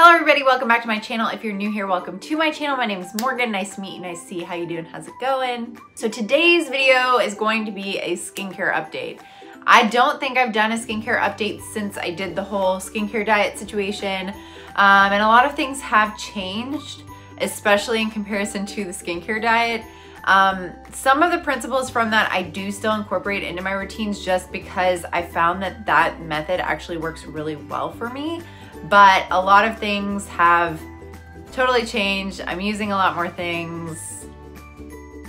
Hello everybody, welcome back to my channel. If you're new here, welcome to my channel. My name is Morgan. Nice to meet you, nice to see you. How you doing? How's it going? So today's video is going to be a skincare update. I don't think I've done a skincare update since I did the whole skincare diet situation. And a lot of things have changed, especially in comparison to the skincare diet. Some of the principles from that I do still incorporate into my routines just because I found that that method actually works really well for me. But a lot of things have totally changed. I'm using a lot more things,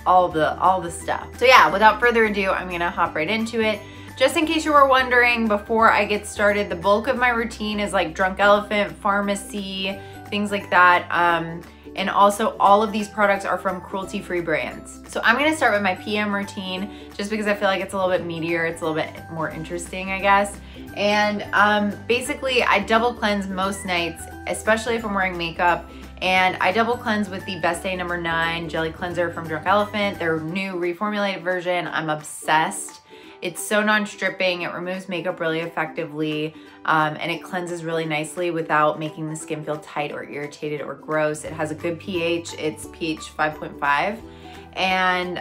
all the stuff. So yeah, without further ado, I'm gonna hop right into it. Just in case you were wondering, before I get started, the bulk of my routine is like Drunk Elephant, Farmacy, things like that. And also all of these products are from cruelty-free brands. So I'm gonna start with my PM routine just because I feel like it's a little bit meatier, it's a little bit more interesting, I guess. And basically I double cleanse most nights, especially if I'm wearing makeup. And I double cleanse with the Best Day No. 9 Jelly Cleanser from Drunk Elephant, their new reformulated version. I'm obsessed. It's so non-stripping, it removes makeup really effectively, and it cleanses really nicely without making the skin feel tight or irritated or gross. It has a good pH, it's pH 5.5. And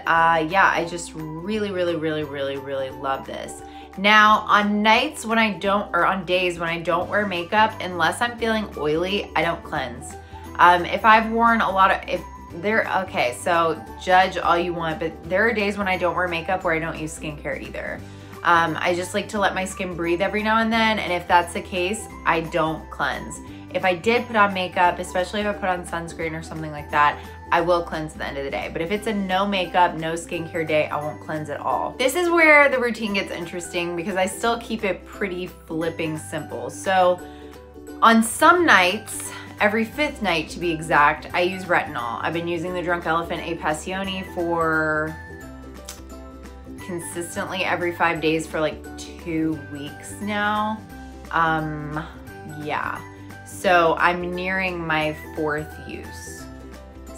yeah, I just really love this. Now, on nights when I don't, or on days when I don't wear makeup, unless I'm feeling oily, I don't cleanse. If I've worn a lot of, okay, so judge all you want, but there are days when I don't wear makeup where I don't use skincare either. I just like to let my skin breathe every now and then, and if that's the case, I don't cleanse. If I did put on makeup, especially if I put on sunscreen or something like that, I will cleanse at the end of the day. But if it's a no makeup, no skincare day, I won't cleanse at all. This is where the routine gets interesting because I still keep it pretty flipping simple. So on some nights, every 5th night to be exact, I use retinol. I've been using the Drunk Elephant A Passioni for consistently every 5 days for like 2 weeks now. Yeah. So I'm nearing my 4th use.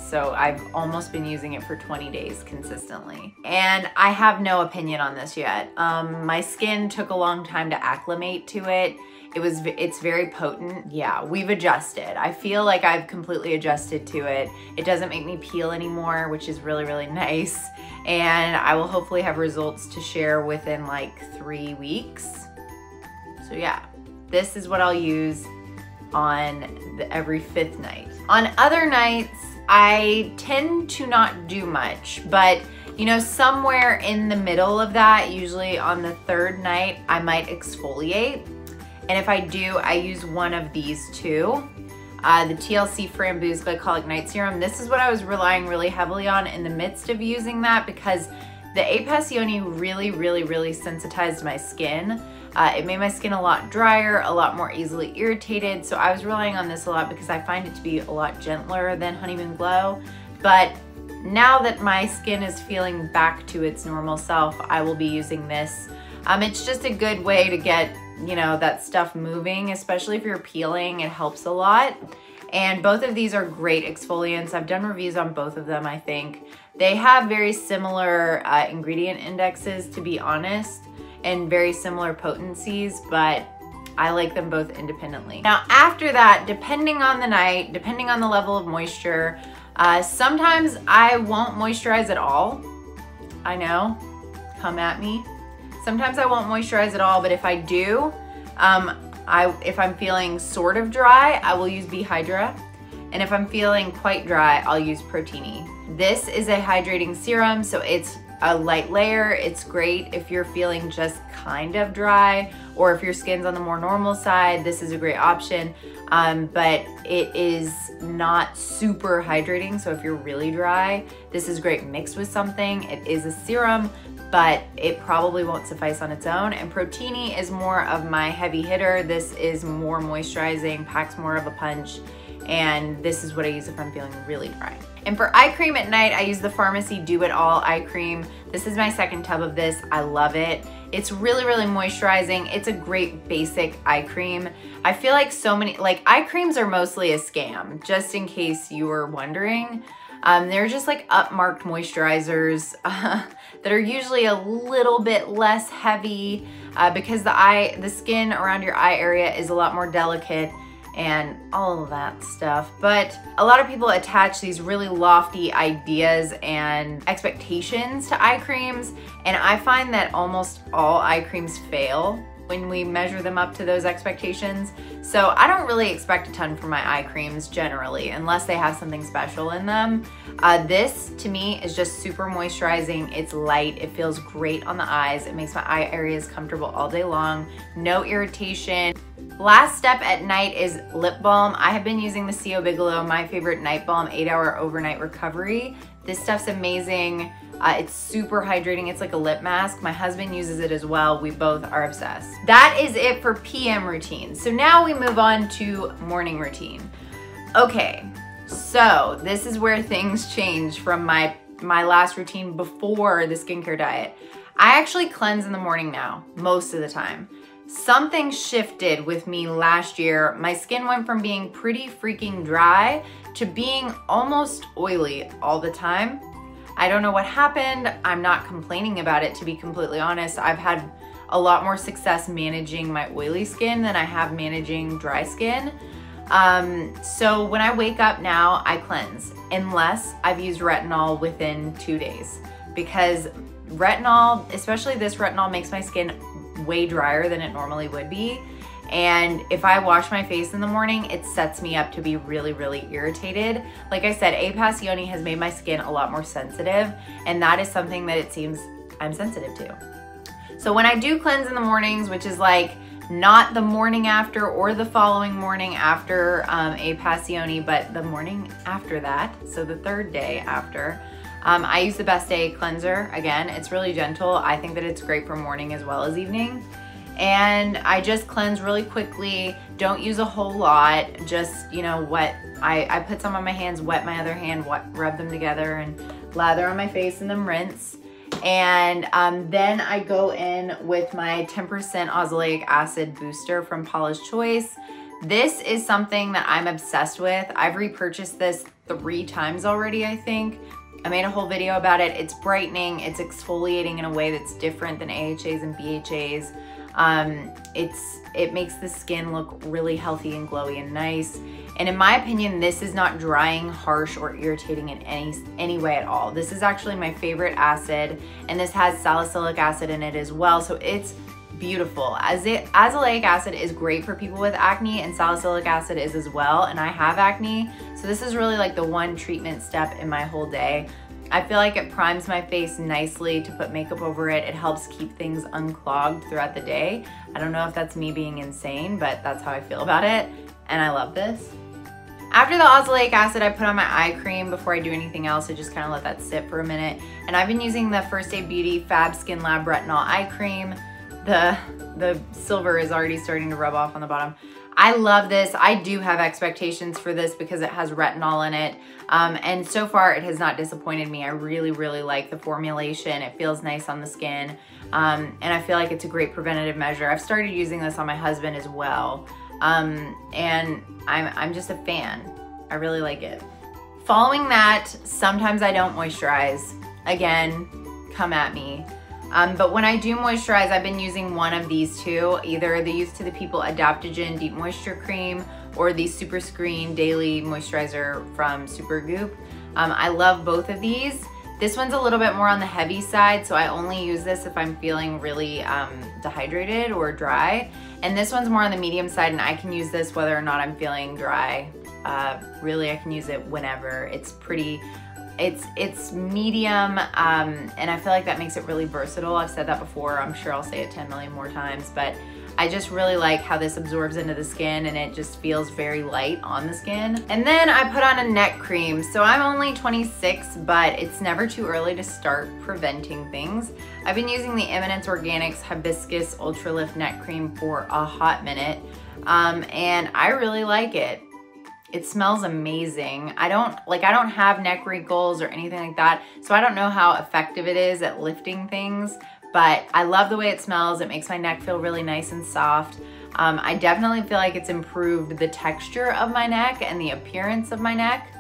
So I've almost been using it for 20 days consistently. And I have no opinion on this yet. My skin took a long time to acclimate to it. It's very potent. Yeah, we've adjusted. I feel like I've completely adjusted to it. It doesn't make me peel anymore, which is really nice. And I will hopefully have results to share within like 3 weeks. So yeah, this is what I'll use on every 5th night. On other nights, I tend to not do much, but you know, somewhere in the middle of that, usually on the 3rd night, I might exfoliate. And if I do, I use one of these two. The TLC Framboos Glycolic Night Serum. This is what I was relying really heavily on in the midst of using that because the A Passioni really sensitized my skin. It made my skin a lot drier, a lot more easily irritated. So I was relying on this a lot because I find it to be a lot gentler than Honeymoon Glow. But now that my skin is feeling back to its normal self, I will be using this. It's just a good way to get, you know, that stuff moving, especially if you're peeling, it helps a lot. And both of these are great exfoliants. I've done reviews on both of them, I think. They have very similar ingredient indexes, to be honest, and very similar potencies, but I like them both independently. Now, after that, depending on the night, depending on the level of moisture, sometimes I won't moisturize at all. I know, come at me. Sometimes I won't moisturize at all, but if I do, if I'm feeling sort of dry, I will use Be Hydra. And if I'm feeling quite dry, I'll use Protini. This is a hydrating serum, so it's a light layer. It's great if you're feeling just kind of dry, or if your skin's on the more normal side, this is a great option. But it is not super hydrating, so if you're really dry, this is great mixed with something. It is a serum, but it probably won't suffice on its own. And Protini is more of my heavy hitter. This is more moisturizing, packs more of a punch, and this is what I use if I'm feeling really dry. And for eye cream at night, I use the Farmacy Do It All eye cream. This is my 2nd tub of this. I love it. It's really moisturizing. It's a great basic eye cream. I feel like so many, like eye creams are mostly a scam, just in case you were wondering. They're just like upmarked moisturizers that are usually a little bit less heavy because the skin around your eye area is a lot more delicate, and all of that stuff. But a lot of people attach these really lofty ideas and expectations to eye creams, and I find that almost all eye creams fail when we measure them up to those expectations. So I don't really expect a ton from my eye creams generally, unless they have something special in them. This to me is just super moisturizing. It's light, it feels great on the eyes. It makes my eye areas comfortable all day long. No irritation. Last step at night is lip balm. I have been using the C.O. Bigelow, my favorite night balm, 8-hour overnight recovery. This stuff's amazing. It's super hydrating. It's like a lip mask. My husband uses it as well. We both are obsessed. That is it for PM routine. So now we move on to morning routine. Okay, so this is where things change from my last routine before the skincare diet. I actually cleanse in the morning now, most of the time. Something shifted with me last year. My skin went from being pretty freaking dry to being almost oily all the time. I don't know what happened. I'm not complaining about it, to be completely honest. I've had a lot more success managing my oily skin than I have managing dry skin. So when I wake up now, I cleanse, unless I've used retinol within 2 days, because retinol, especially this retinol, makes my skin way drier than it normally would be. And if I wash my face in the morning, it sets me up to be really, really irritated. Like I said, A. Passioni has made my skin a lot more sensitive, and that is something that it seems I'm sensitive to. So when I do cleanse in the mornings, which is like not the morning after or the following morning after A. Passioni, but the morning after that, so the third day after, I use the Best Day cleanser. Again, it's really gentle. I think that it's great for morning as well as evening. And I just cleanse really quickly, don't use a whole lot, just, you know, I put some on my hands, wet my other hand, rub them together and lather on my face and then rinse. And then I go in with my 10% oxalic acid booster from Paula's Choice. This is something that I'm obsessed with. I've repurchased this 3 times already, I think. I made a whole video about it. It's brightening, it's exfoliating in a way that's different than AHAs and BHAs. It makes the skin look really healthy and glowy and nice. And in my opinion, this is not drying, harsh, or irritating in any way at all. This is actually my favorite acid, and this has salicylic acid in it as well, so it's beautiful. Azelaic acid is great for people with acne, and salicylic acid is as well, and I have acne, so this is really like the one treatment step in my whole day. I feel like it primes my face nicely to put makeup over it. It helps keep things unclogged throughout the day. I don't know if that's me being insane, but that's how I feel about it, and I love this. After the oxalic acid, I put on my eye cream before I do anything else. I just kind of let that sit for a minute. And I've been using the First Aid Beauty Fab Skin Lab Retinol Eye Cream. The silver is already starting to rub off on the bottom. I love this. I do have expectations for this because it has retinol in it. And so far it has not disappointed me. I really, really like the formulation. It feels nice on the skin. And I feel like it's a great preventative measure. I've started using this on my husband as well. And I'm just a fan. I really like it. Following that, sometimes I don't moisturize. Again, come at me. But when I do moisturize, I've been using one of these two, either the Youth to the People Adaptogen Deep Moisture Cream or the Super Screen Daily Moisturizer from Supergoop. I love both of these. This one's a little bit more on the heavy side, so I only use this if I'm feeling really dehydrated or dry. And this one's more on the medium side, and I can use this whether or not I'm feeling dry. Really, I can use it whenever. It's pretty, it's medium, and I feel like that makes it really versatile. I've said that before. I'm sure I'll say it 10 million more times, but I just really like how this absorbs into the skin, and it just feels very light on the skin. And then I put on a neck cream. So I'm only 26, but it's never too early to start preventing things. I've been using the Eminence Organics Hibiscus Ultra Lift Neck Cream for a hot minute, and I really like it. It smells amazing. I don't have neck wrinkles or anything like that, so I don't know how effective it is at lifting things, but I love the way it smells. It makes my neck feel really nice and soft. I definitely feel like it's improved the texture of my neck and the appearance of my neck.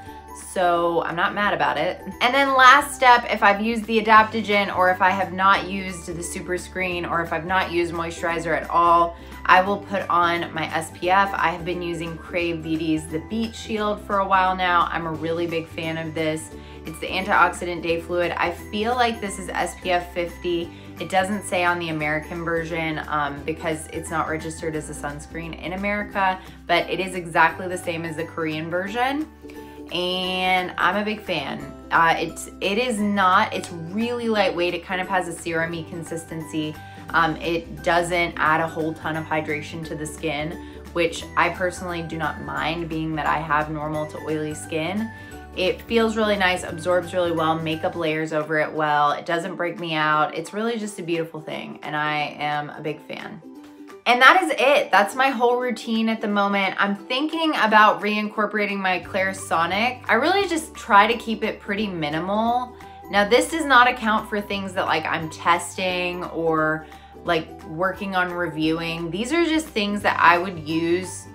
so I'm not mad about it. And then last step, if I've used the adaptogen or if I have not used the super screen or if I've not used moisturizer at all, I will put on my SPF. I have been using Crave Beauty's The Beach Shield for a while now. I'm a really big fan of this. It's the antioxidant day fluid. I feel like this is SPF 50. It doesn't say on the American version because it's not registered as a sunscreen in America, but it is exactly the same as the Korean version. And I'm a big fan. It's really lightweight. It kind of has a serum-y consistency. It doesn't add a whole ton of hydration to the skin, which I personally do not mind, being that I have normal to oily skin. It feels really nice, absorbs really well, makeup layers over it well. It doesn't break me out. It's really just a beautiful thing, and I am a big fan. And that is it. That's my whole routine at the moment. I'm thinking about reincorporating my Clarisonic. I really just try to keep it pretty minimal. Now, this does not account for things that like I'm testing or like working on reviewing. These are just things that I would use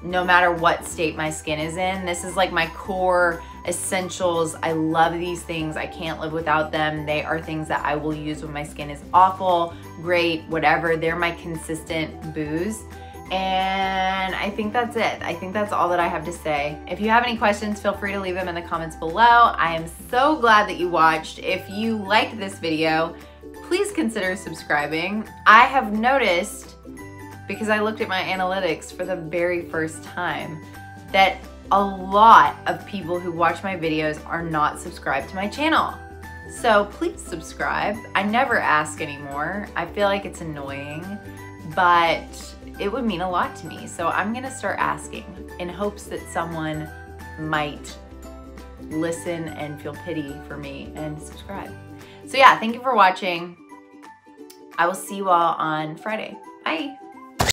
no matter what state my skin is in. This is like my core essentials. I love these things. I can't live without them. They are things that I will use when my skin is awful, great, whatever. They're my consistent booze. And I think that's it. I think that's all that I have to say. If you have any questions, feel free to leave them in the comments below. I am so glad that you watched. If you liked this video, please consider subscribing. I have noticed, because I looked at my analytics for the very first time, that a lot of people who watch my videos are not subscribed to my channel. So please subscribe. I never ask anymore. I feel like it's annoying, but it would mean a lot to me. So I'm gonna start asking in hopes that someone might listen and feel pity for me and subscribe. So yeah, thank you for watching. I will see you all on Friday. Bye.